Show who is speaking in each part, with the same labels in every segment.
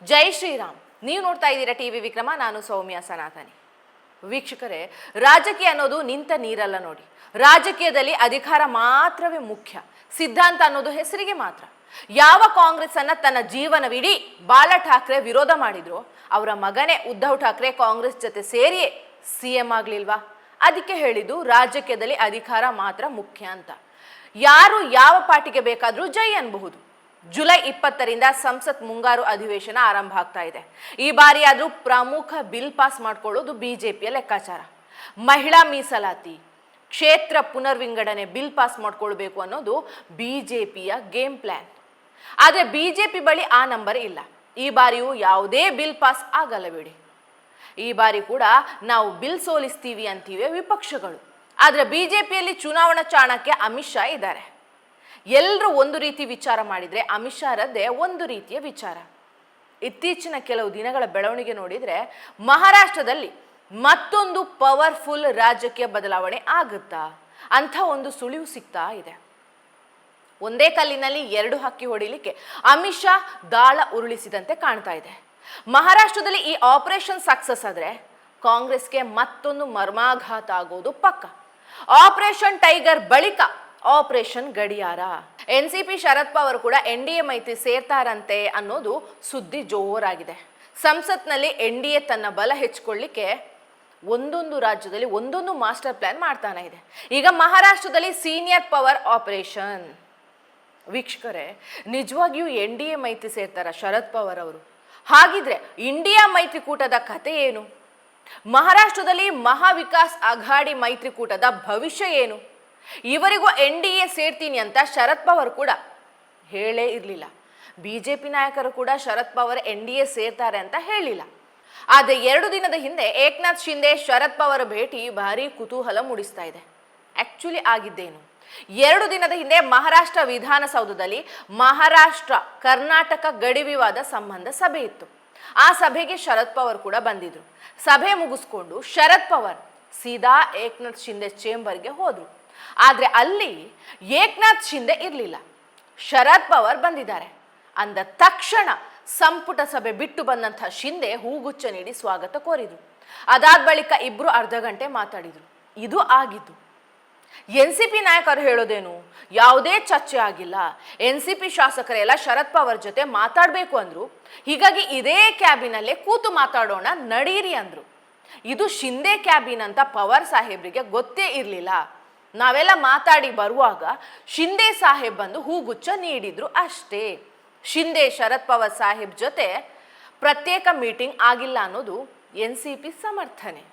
Speaker 1: ಜೈ ಶ್ರೀರಾಮ್. ನೀವು ನೋಡ್ತಾ ಇದ್ದೀರಾ ಟಿವಿ ವಿಕ್ರಮ. ನಾನು ಸೌಮ್ಯ ಸನಾತನಿ. ವೀಕ್ಷಕರೇ, ರಾಜಕೀಯ ಅನ್ನೋದು ನಿಂತ ನೀರಲ್ಲ ನೋಡಿ. ರಾಜಕೀಯದಲ್ಲಿ ಅಧಿಕಾರ ಮಾತ್ರವೇ ಮುಖ್ಯ, ಸಿದ್ಧಾಂತ ಅನ್ನೋದು ಹೆಸರಿಗೆ ಮಾತ್ರ. ಯಾವ ಕಾಂಗ್ರೆಸ್ ಅನ್ನ ತನ್ನ ಜೀವನವಿಡೀ ಬಾಲ ಠಾಕ್ರೆ ವಿರೋಧ ಮಾಡಿದ್ರು, ಅವರ ಮಗನೇ ಉದ್ಧವ್ ಠಾಕ್ರೆ ಕಾಂಗ್ರೆಸ್ ಜೊತೆ ಸೇರಿಯೇ ಸಿಎಂ ಆಗ್ಲಿಲ್ವಾ? ಅದಕ್ಕೆ ಹೇಳಿದ್ದು ರಾಜಕೀಯದಲ್ಲಿ ಅಧಿಕಾರ ಮಾತ್ರ ಮುಖ್ಯ ಅಂತ. ಯಾರು ಯಾವ ಪಾರ್ಟಿಗೆ ಬೇಕಾದ್ರೂ ಜೈ ಅನ್ಬಹುದು. ಜುಲೈ 20ರಿಂದ ಸಂಸತ್ ಮುಂಗಾರು ಅಧಿವೇಶನ ಆರಂಭ ಆಗ್ತಾ ಇದೆ. ಈ ಬಾರಿ ಆದ್ರೂ ಪ್ರಮುಖ ಬಿಲ್ ಪಾಸ್ ಮಾಡ್ಕೊಳ್ಳೋದು ಬಿಜೆಪಿಯ ಲೆಕ್ಕಾಚಾರ. ಮಹಿಳಾ ಮೀಸಲಾತಿ, ಕ್ಷೇತ್ರ ಪುನರ್ವಿಂಗಡಣೆ ಬಿಲ್ ಪಾಸ್ ಮಾಡ್ಕೊಳ್ಬೇಕು ಅನ್ನೋದು ಬಿಜೆಪಿಯ ಗೇಮ್ ಪ್ಲಾನ್. ಆದ್ರೆ ಬಿಜೆಪಿ ಬಳಿ ಆ ನಂಬರ್ ಇಲ್ಲ. ಈ ಬಾರಿಯೂ ಯಾವುದೇ ಬಿಲ್ ಪಾಸ್ ಆಗಲ್ಲ ಬಿಡಿ. ಈ ಬಾರಿ ಕೂಡ ನಾವು ಬಿಲ್ ಸೋಲಿಸ್ತೀವಿ ಅಂತೀವಿ ವಿಪಕ್ಷಗಳು. ಆದ್ರೆ ಬಿಜೆಪಿಯಲ್ಲಿ ಚುನಾವಣಾ ಚಾಣಕ್ಯ ಅಮಿತ್ ಶಾ ಇದ್ದಾರೆ. ಎಲ್ಲರೂ ಒಂದು ರೀತಿ ವಿಚಾರ ಮಾಡಿದ್ರೆ ಅಮಿತ್ ಶಾ ರದ್ದೇ ಒಂದು ರೀತಿಯ ವಿಚಾರ. ಇತ್ತೀಚಿನ ಕೆಲವು ದಿನಗಳ ಬೆಳವಣಿಗೆ ನೋಡಿದ್ರೆ ಮಹಾರಾಷ್ಟ್ರದಲ್ಲಿ ಮತ್ತೊಂದು ಪವರ್ಫುಲ್ ರಾಜಕೀಯ ಬದಲಾವಣೆ ಆಗುತ್ತಾ ಅಂತ ಒಂದು ಸುಳಿವು ಸಿಗ್ತಾ ಇದೆ. ಒಂದೇ ಕಲ್ಲಿನಲ್ಲಿ ಎರಡು ಹಕ್ಕಿ ಹೊಡಿಲಿಕ್ಕೆ ಅಮಿತ್ ಶಾ ದಾಳ ಉರುಳಿಸಿದಂತೆ ಕಾಣ್ತಾ ಇದೆ. ಮಹಾರಾಷ್ಟ್ರದಲ್ಲಿ ಈ ಆಪರೇಷನ್ ಸಕ್ಸಸ್ ಆದ್ರೆ ಕಾಂಗ್ರೆಸ್ಗೆ ಮತ್ತೊಂದು ಮರ್ಮಾಘಾತ ಆಗೋದು ಪಕ್ಕ. ಆಪರೇಷನ್ ಟೈಗರ್ ಬಳಿಕ ಆಪರೇಷನ್ ಗಡಿಯಾರ. ಎನ್ಸಿಪಿ ಶರದ್ ಪವಾರ್ ಕೂಡ ಎನ್ಡಿಎ ಮೈತ್ರಿ ಸೇರ್ತಾರಂತೆ ಅನ್ನೋದು ಸುದ್ದಿ ಜೋರಾಗಿದೆ. ಸಂಸತ್ನಲ್ಲಿ ಎನ್ಡಿಎ ತನ್ನ ಬಲ ಹೆಚ್ಚಿಕೊಳ್ಳಿಕ್ಕೆ ಒಂದೊಂದು ರಾಜ್ಯದಲ್ಲಿ ಒಂದೊಂದು ಮಾಸ್ಟರ್ ಪ್ಲಾನ್ ಮಾಡ್ತಾನೆ ಇದೆ. ಈಗ ಮಹಾರಾಷ್ಟ್ರದಲ್ಲಿ ಸೀನಿಯರ್ ಪವರ್ ಆಪರೇಷನ್. ವೀಕ್ಷಕರೇ, ನಿಜವಾಗಿಯೂ ಎನ್ಡಿಎ ಮೈತ್ರಿ ಸೇರ್ತಾರ ಶರದ್ ಪವಾರ್ ಅವರು? ಹಾಗಿದ್ರೆ ಇಂಡಿಯಾ ಮೈತ್ರಿಕೂಟದ ಕತೆ ಏನು? ಮಹಾರಾಷ್ಟ್ರದಲ್ಲಿ ಮಹಾವಿಕಾಸ್ ಅಘಾಡಿ ಮೈತ್ರಿಕೂಟದ ಭವಿಷ್ಯ ಏನು? ಇವರಿಗೂ ಎನ್ಡಿಎ ಸೇರ್ತೀನಿ ಅಂತ ಶರದ್ ಪವಾರ್ ಕೂಡ ಹೇಳೇ ಇರಲಿಲ್ಲ. ಬಿಜೆಪಿ ನಾಯಕರು ಕೂಡ ಶರದ್ ಪವಾರ್ ಎನ್ಡಿಎ ಸೇರ್ತಾರೆ ಅಂತ ಹೇಳಿಲ್ಲ. ಆದರೆ 2 ದಿನದ ಹಿಂದೆ ಏಕನಾಥ್ ಶಿಂದೆ ಶರದ್ ಪವಾರ್ ಭೇಟಿ ಭಾರಿ ಕುತೂಹಲ ಮೂಡಿಸ್ತಾ ಇದೆ. ಆಕ್ಚುಲಿ ಆಗಿದ್ದೇನು? 2 ದಿನದ ಹಿಂದೆ ಮಹಾರಾಷ್ಟ್ರ ವಿಧಾನಸೌಧದಲ್ಲಿ ಮಹಾರಾಷ್ಟ್ರ ಕರ್ನಾಟಕ ಗಡಿ ವಿವಾದ ಸಂಬಂಧ ಸಭೆ ಇತ್ತು. ಆ ಸಭೆಗೆ ಶರದ್ ಪವಾರ್ ಕೂಡ ಬಂದಿದ್ರು. ಸಭೆ ಮುಗಿಸ್ಕೊಂಡು ಶರದ್ ಪವಾರ್ ಸೀದಾ ಏಕನಾಥ್ ಶಿಂದೆ ಚೇಂಬರ್ಗೆ ಹೋದ್ರು. ಆದ್ರೆ ಅಲ್ಲಿ ಏಕನಾಥ್ ಶಿಂದೆ ಇರಲಿಲ್ಲ, ಶರದ್ ಪವಾರ್ ಬಂದಿದ್ದಾರೆ ಅಂದ ತಕ್ಷಣ ಸಂಪುಟ ಸಭೆ ಬಿಟ್ಟು ಬಂದಂತಹ ಶಿಂದೆ ಹೂಗುಚ್ಛ ನೀಡಿ ಸ್ವಾಗತ ಕೋರಿದ್ರು. ಅದಾದ ಬಳಿಕ ಇಬ್ರು ಅರ್ಧ ಗಂಟೆ ಮಾತಾಡಿದ್ರು. ಇದು ಆಗಿದ್ದು. ಎನ್ಸಿಪಿ ನಾಯಕರು ಹೇಳೋದೇನು? ಯಾವುದೇ ಚರ್ಚೆ ಆಗಿಲ್ಲ, ಎನ್ಸಿಪಿ ಶಾಸಕರೆಲ್ಲ ಶರದ್ ಪವಾರ್ ಜೊತೆ ಮಾತಾಡಬೇಕು ಅಂದ್ರು, ಹೀಗಾಗಿ ಇದೇ ಕ್ಯಾಬಿನಲ್ಲೇ ಕೂತು ಮಾತಾಡೋಣ ನಡೀರಿ ಅಂದ್ರು. ಇದು ಶಿಂದೆ ಕ್ಯಾಬಿನ್ ಅಂತ ಪವಾರ್ ಸಾಹೇಬ್ರಿಗೆ ಗೊತ್ತೇ ಇರಲಿಲ್ಲ. ನಾವೆಲ್ಲ ಮಾತಾಡಿ ಬರುವಾಗ ಶಿಂದೆ ಸಾಹೇಬ್ ಬಂದು ಹೂಗುಚ್ಛ ನೀಡಿದ್ರು ಅಷ್ಟೇ. ಶಿಂದೆ ಶರದ್ ಪವಾರ್ ಸಾಹೇಬ್ ಜೊತೆ ಪ್ರತ್ಯೇಕ ಮೀಟಿಂಗ್ ಆಗಿಲ್ಲ ಅನ್ನೋದು ಎನ್ಸಿಪಿ ಸಮರ್ಥನೆ.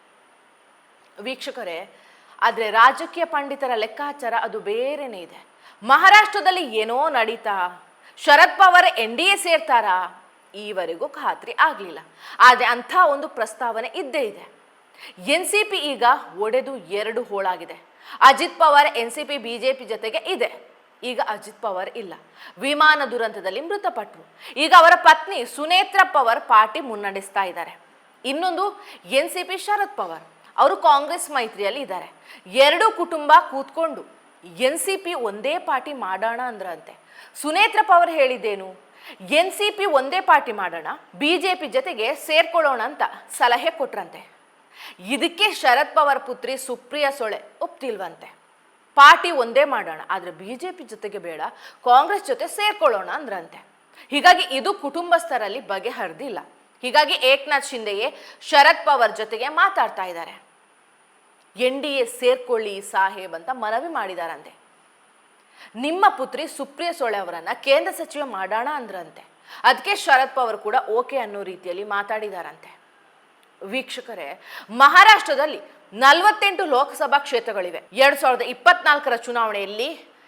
Speaker 1: ವೀಕ್ಷಕರೇ, ಆದರೆ ರಾಜಕೀಯ ಪಂಡಿತರ ಲೆಕ್ಕಾಚಾರ ಅದು ಬೇರೆನೇ ಇದೆ. ಮಹಾರಾಷ್ಟ್ರದಲ್ಲಿ ಏನೋ ನಡೀತಾ, ಶರದ್ ಪವಾರ್ ಎನ್ಡಿಎ ಸೇರ್ತಾರಾ? ಈವರೆಗೂ ಖಾತ್ರಿ ಆಗಲಿಲ್ಲ. ಆದರೆ ಅಂಥ ಒಂದು ಪ್ರಸ್ತಾವನೆ ಇದ್ದೇ ಇದೆ. ಎನ್ಸಿಪಿ ಈಗ ಒಡೆದು 2 ಹೋಳಾಗಿದೆ. ಅಜಿತ್ ಪವಾರ್ ಎನ್ಸಿಪಿ ಬಿಜೆಪಿ ಜೊತೆಗೆ ಇದೆ. ಈಗ ಅಜಿತ್ ಪವಾರ್ ಇಲ್ಲ, ವಿಮಾನ ದುರಂತದಲ್ಲಿ ಮೃತಪಟ್ಟರು. ಈಗ ಅವರ ಪತ್ನಿ ಸುನೇತ್ರ ಪವಾರ್ ಪಾರ್ಟಿ ಮುನ್ನಡೆಸ್ತಾ ಇದ್ದಾರೆ. ಇನ್ನೊಂದು ಎನ್ಸಿಪಿ ಶರದ್ ಪವಾರ್, ಅವರು ಕಾಂಗ್ರೆಸ್ ಮೈತ್ರಿಯಲ್ಲಿ ಇದ್ದಾರೆ. 2 ಕುಟುಂಬ ಕೂತ್ಕೊಂಡು ಎನ್ಸಿಪಿ ಒಂದೇ ಪಾರ್ಟಿ ಮಾಡೋಣ ಅಂದ್ರಂತೆ. ಸುನೇತ್ರ ಪವಾರ್ ಹೇಳಿದ್ದೇನು? ಎನ್ಸಿಪಿ ಒಂದೇ ಪಾರ್ಟಿ ಮಾಡೋಣ, ಬಿಜೆಪಿ ಜೊತೆಗೆ ಸೇರ್ಕೊಳ್ಳೋಣ ಅಂತ ಸಲಹೆ ಕೊಟ್ರಂತೆ. ಇದಕ್ಕೆ ಶರದ್ ಪವಾರ್ ಪುತ್ರಿ ಸುಪ್ರಿಯಾ ಸುಳೆ ಒಪ್ತಿಲ್ವಂತೆ. ಪಾರ್ಟಿ ಒಂದೇ ಮಾಡೋಣ, ಆದ್ರೆ ಬಿಜೆಪಿ ಜೊತೆಗೆ ಬೇಡ, ಕಾಂಗ್ರೆಸ್ ಜೊತೆ ಸೇರ್ಕೊಳ್ಳೋಣ ಅಂದ್ರಂತೆ. ಹೀಗಾಗಿ ಇದು ಕುಟುಂಬಸ್ಥರಲ್ಲಿ ಬಗೆಹರಿದಿಲ್ಲ. ಹೀಗಾಗಿ ಏಕನಾಥ್ ಶಿಂದೆಯೇ ಶರದ್ ಪವಾರ್ ಜೊತೆಗೆ ಮಾತಾಡ್ತಾ ಇದ್ದಾರೆ. ಎನ್ಡಿಎ ಸೇರ್ಕೊಳ್ಳಿ ಸಾಹೇಬ್ ಅಂತ ಮನವಿ ಮಾಡಿದಾರಂತೆ. ನಿಮ್ಮ ಪುತ್ರಿ ಸುಪ್ರಿಯಾ ಸುಳೆ ಅವರನ್ನ ಕೇಂದ್ರ ಸಚಿವ ಮಾಡೋಣ ಅಂದ್ರಂತೆ. ಅದಕ್ಕೆ ಶರದ್ ಪವಾರ್ ಕೂಡ ಓಕೆ ಅನ್ನೋ ರೀತಿಯಲ್ಲಿ ಮಾತಾಡಿದಾರಂತೆ. ವೀಕ್ಷಕರೇ, ಮಹಾರಾಷ್ಟ್ರದಲ್ಲಿ 48 ಲೋಕಸಭಾ ಕ್ಷೇತ್ರಗಳಿವೆ. 2024ರ ಚುನಾವಣೆಯಲ್ಲಿ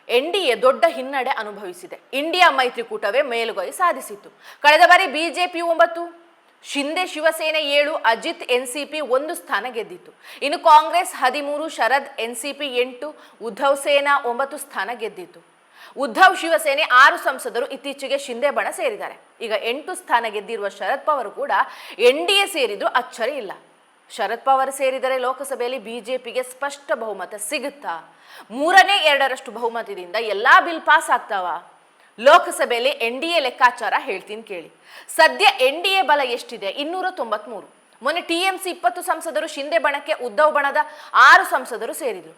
Speaker 1: ಎನ್ಡಿಎ ದೊಡ್ಡ ಹಿನ್ನಡೆ ಅನುಭವಿಸಿದೆ. ಇಂಡಿಯಾ ಮೈತ್ರಿಕೂಟವೇ ಮೇಲುಗೈ ಸಾಧಿಸಿತ್ತು. ಕಳೆದ ಬಾರಿ ಬಿಜೆಪಿ 9, ಶಿಂದೆ ಶಿವಸೇನೆ 7, ಅಜಿತ್ ಎನ್ಸಿಪಿ 1 ಸ್ಥಾನ ಗೆದ್ದಿತ್ತು. ಇನ್ನು ಕಾಂಗ್ರೆಸ್ 13, ಶರದ್ ಎನ್ಸಿಪಿ 8, ಉದ್ಧವ್ ಸೇನಾ 9 ಸ್ಥಾನ ಗೆದ್ದಿತ್ತು. ಉದ್ಧವ್ ಶಿವಸೇನೆ 6 ಸಂಸದರು ಇತ್ತೀಚೆಗೆ ಶಿಂದೆ ಬಣ ಸೇರಿದ್ದಾರೆ. ಈಗ 8 ಸ್ಥಾನ ಗೆದ್ದಿರುವ ಶರದ್ ಪವಾರ್ ಕೂಡ ಎನ್ಡಿಎ ಸೇರಿದ್ರು ಅಚ್ಚರಿ ಇಲ್ಲ. ಶರದ್ ಪವಾರ್ ಸೇರಿದರೆ ಲೋಕಸಭೆಯಲ್ಲಿ ಬಿಜೆಪಿಗೆ ಸ್ಪಷ್ಟ ಬಹುಮತ ಸಿಗುತ್ತಾ? 3/2 ಬಹುಮತದಿಂದ ಎಲ್ಲಾ ಬಿಲ್ ಪಾಸ್ ಆಗ್ತಾವ? ಲೋಕಸಭೆಯಲ್ಲಿ NDA ಲೆಕ್ಕಾಚಾರ ಹೇಳ್ತೀನಿ ಕೇಳಿ. ಸದ್ಯ NDA ಬಲ ಎಷ್ಟಿದೆ? 293. ಮೊನ್ನೆ TMC 20 ಸಂಸದರು, ಶಿಂದೆ ಬಣಕ್ಕೆ ಉದ್ಧವ್ ಬಣದ 6 ಸಂಸದರು ಸೇರಿದ್ರು.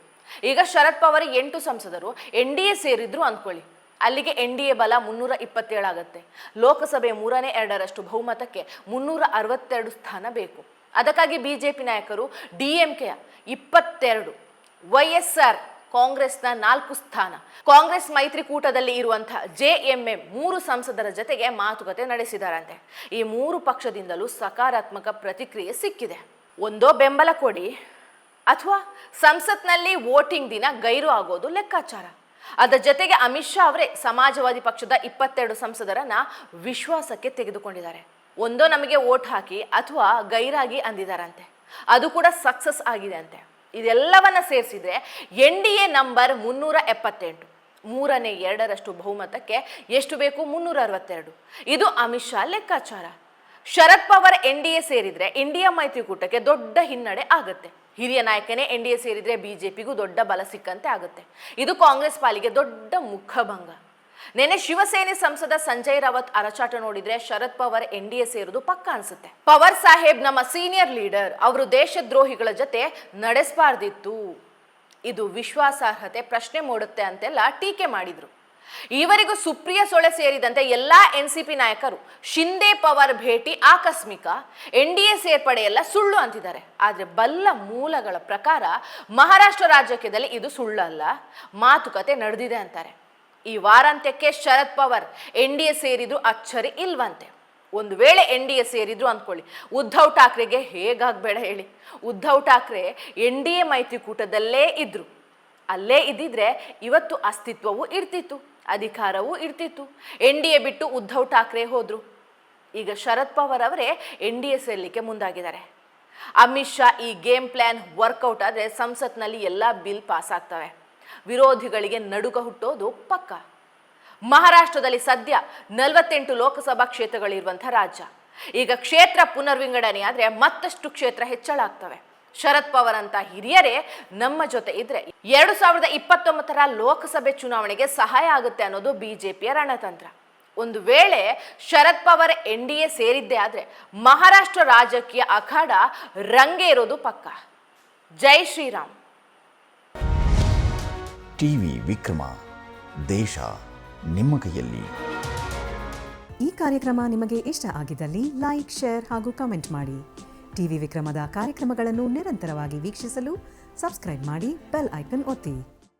Speaker 1: ಈಗ ಶರದ್ ಪವಾರ್ 8 ಸಂಸದರು NDA ಸೇರಿದ್ರು ಅಂದ್ಕೊಳ್ಳಿ. ಅಲ್ಲಿಗೆ NDA ಬಲ 327 ಆಗುತ್ತೆ. ಲೋಕಸಭೆ 3/2 ಬಹುಮತಕ್ಕೆ 362 ಸ್ಥಾನ ಬೇಕು. ಅದಕ್ಕಾಗಿ ಬಿಜೆಪಿ ನಾಯಕರು DMKಯ 22, YSR ಕಾಂಗ್ರೆಸ್ನ 4 ಸ್ಥಾನ, ಕಾಂಗ್ರೆಸ್ ಮೈತ್ರಿಕೂಟದಲ್ಲಿ ಇರುವಂತಹ JMM 3 ಸಂಸದರ ಜೊತೆಗೆ ಮಾತುಕತೆ ನಡೆಸಿದಾರಂತೆ. ಈ 3 ಪಕ್ಷದಿಂದಲೂ ಸಕಾರಾತ್ಮಕ ಪ್ರತಿಕ್ರಿಯೆ ಸಿಕ್ಕಿದೆ. ಒಂದೋ ಬೆಂಬಲ ಕೊಡಿ ಅಥವಾ ಸಂಸತ್ನಲ್ಲಿ ವೋಟಿಂಗ್ ದಿನ ಗೈರು ಆಗೋದು ಲೆಕ್ಕಾಚಾರ. ಅದರ ಜೊತೆಗೆ ಅಮಿತ್ ಶಾ ಅವರೇ ಸಮಾಜವಾದಿ ಪಕ್ಷದ 22 ಸಂಸದರನ್ನ ವಿಶ್ವಾಸಕ್ಕೆ ತೆಗೆದುಕೊಂಡಿದ್ದಾರೆ. ಒಂದೋ ನಮಗೆ ವೋಟ್ ಹಾಕಿ ಅಥವಾ ಗೈರಾಗಿ ಅಂದಿದ್ದಾರಂತೆ. ಅದು ಕೂಡ ಸಕ್ಸಸ್ ಆಗಿದೆ ಅಂತೆ. ಇದೆಲ್ಲವನ್ನ ಸೇರಿಸಿದ್ರೆ NDA ನಂಬರ್ 378, 3/2 ಬಹುಮತಕ್ಕೆ ಎಷ್ಟು ಬೇಕು? 362. ಇದು ಅಮಿತ್ ಶಾ ಲೆಕ್ಕಾಚಾರ. ಶರದ್ ಪವಾರ್ NDA ಸೇರಿದ್ರೆ ಇಂಡಿಯಾ ಮೈತ್ರಿಕೂಟಕ್ಕೆ ದೊಡ್ಡ ಹಿನ್ನಡೆ ಆಗುತ್ತೆ. ಹಿರಿಯ ನಾಯಕನೇ NDA ಸೇರಿದ್ರೆ ಬಿಜೆಪಿಗೂ ದೊಡ್ಡ ಬಲ ಸಿಕ್ಕಂತೆ ಆಗುತ್ತೆ. ಇದು ಕಾಂಗ್ರೆಸ್ ಪಾಲಿಗೆ ದೊಡ್ಡ ಮುಖಭಂಗ. ನೆನೆ ಶಿವಸೇನೆ ಸಂಸದ ಸಂಜಯ್ ರಾವತ್ ಅರಚಾಟ ನೋಡಿದ್ರೆ ಶರದ್ ಪವಾರ್ NDA ಸೇರುವುದು ಪಕ್ಕ ಅನ್ಸುತ್ತೆ. ಪವಾರ್ ಸಾಹೇಬ್ ನಮ್ಮ ಸೀನಿಯರ್ ಲೀಡರ್, ಅವರು ದೇಶದ್ರೋಹಿಗಳ ಜೊತೆ ನಡೆಸಬಾರ್ದಿತ್ತು, ಇದು ವಿಶ್ವಾಸಾರ್ಹತೆ ಪ್ರಶ್ನೆ ಮೂಡುತ್ತೆ ಅಂತೆಲ್ಲ ಟೀಕೆ ಮಾಡಿದ್ರು. ಈವರೆಗೂ ಸುಪ್ರಿಯಾ ಸೊಳೆ ಸೇರಿದಂತೆ ಎಲ್ಲಾ NCP ನಾಯಕರು ಶಿಂದೆ ಪವಾರ್ ಭೇಟಿ ಆಕಸ್ಮಿಕ, NDA ಸೇರ್ಪಡೆ ಎಲ್ಲ ಸುಳ್ಳು ಅಂತಿದ್ದಾರೆ. ಆದ್ರೆ ಬಲ್ಲ ಮೂಲಗಳ ಪ್ರಕಾರ ಮಹಾರಾಷ್ಟ್ರ ರಾಜಕೀಯದಲ್ಲಿ ಇದು ಸುಳ್ಳಲ್ಲ, ಮಾತುಕತೆ ನಡೆದಿದೆ ಅಂತಾರೆ. ಈ ವಾರಾಂತ್ಯಕ್ಕೆ ಶರದ್ ಪವಾರ್ NDA ಸೇರಿದ್ರು ಅಚ್ಚರಿ ಇಲ್ವಂತೆ. ಒಂದು ವೇಳೆ NDA ಸೇರಿದ್ರು ಅಂದ್ಕೊಳ್ಳಿ, ಉದ್ಧವ್ ಠಾಕ್ರೆಗೆ ಹೇಗಾಗಬೇಡ ಹೇಳಿ. ಉದ್ಧವ್ ಠಾಕ್ರೆ NDA ಮೈತ್ರಿಕೂಟದಲ್ಲೇ ಇದ್ರು. ಅಲ್ಲೇ ಇದ್ದಿದ್ರೆ ಇವತ್ತು ಅಸ್ತಿತ್ವವೂ ಇರ್ತಿತ್ತು, ಅಧಿಕಾರವೂ ಇರ್ತಿತ್ತು. NDA ಬಿಟ್ಟು ಉದ್ಧವ್ ಠಾಕ್ರೆ ಹೋದ್ರು. ಈಗ ಶರದ್ ಪವಾರ್ ಅವರೇ NDA ಸೇರ್ಲಿಕ್ಕೆ ಮುಂದಾಗಿದ್ದಾರೆ. ಅಮಿತ್ ಶಾ ಈ ಗೇಮ್ ಪ್ಲಾನ್ ವರ್ಕೌಟ್ ಆದರೆ ಸಂಸತ್ನಲ್ಲಿ ಎಲ್ಲ ಬಿಲ್ ಪಾಸ್ ಆಗ್ತವೆ. ವಿರೋಧಿಗಳಿಗೆ ನಡುಕ ಹುಟ್ಟೋದು ಪಕ್ಕ. ಮಹಾರಾಷ್ಟ್ರದಲ್ಲಿ ಸದ್ಯ 48 ಲೋಕಸಭಾ ಕ್ಷೇತ್ರಗಳಿರುವಂತಹ ರಾಜ್ಯ. ಈಗ ಕ್ಷೇತ್ರ ಪುನರ್ವಿಂಗಡಣೆ ಆದ್ರೆ ಮತ್ತಷ್ಟು ಕ್ಷೇತ್ರ ಹೆಚ್ಚಳ ಆಗ್ತವೆ. ಶರದ್ ಪವಾರ್ ಅಂತ ಹಿರಿಯರೇ ನಮ್ಮ ಜೊತೆ ಇದ್ರೆ 2029ರ ಲೋಕಸಭೆ ಚುನಾವಣೆಗೆ ಸಹಾಯ ಆಗುತ್ತೆ ಅನ್ನೋದು ಬಿಜೆಪಿಯ ರಣತಂತ್ರ. ಒಂದು ವೇಳೆ ಶರದ್ ಪವಾರ್ NDA ಸೇರಿದ್ದೇ ಆದ್ರೆ ಮಹಾರಾಷ್ಟ್ರ ರಾಜಕೀಯ ಅಖಾಡ ರಂಗೇರೋದು ಪಕ್ಕ. ಜೈ ಶ್ರೀರಾಮ್.
Speaker 2: ಟಿವಿ ವಿಕ್ರಮ, ದೇಶ ನಿಮ್ಮ ಕೈಯಲ್ಲಿ.
Speaker 3: ಈ ಕಾರ್ಯಕ್ರಮ ನಿಮಗೆ ಇಷ್ಟ ಆಗಿದ್ದಲ್ಲಿ ಲೈಕ್, ಶೇರ್ ಹಾಗೂ ಕಮೆಂಟ್ ಮಾಡಿ. ಟಿವಿ ವಿಕ್ರಮದ ಕಾರ್ಯಕ್ರಮಗಳನ್ನು ನಿರಂತರವಾಗಿ ವೀಕ್ಷಿಸಲು ಸಬ್ಸ್ಕ್ರೈಬ್ ಮಾಡಿ, ಬೆಲ್ ಐಕನ್ ಒತ್ತಿ.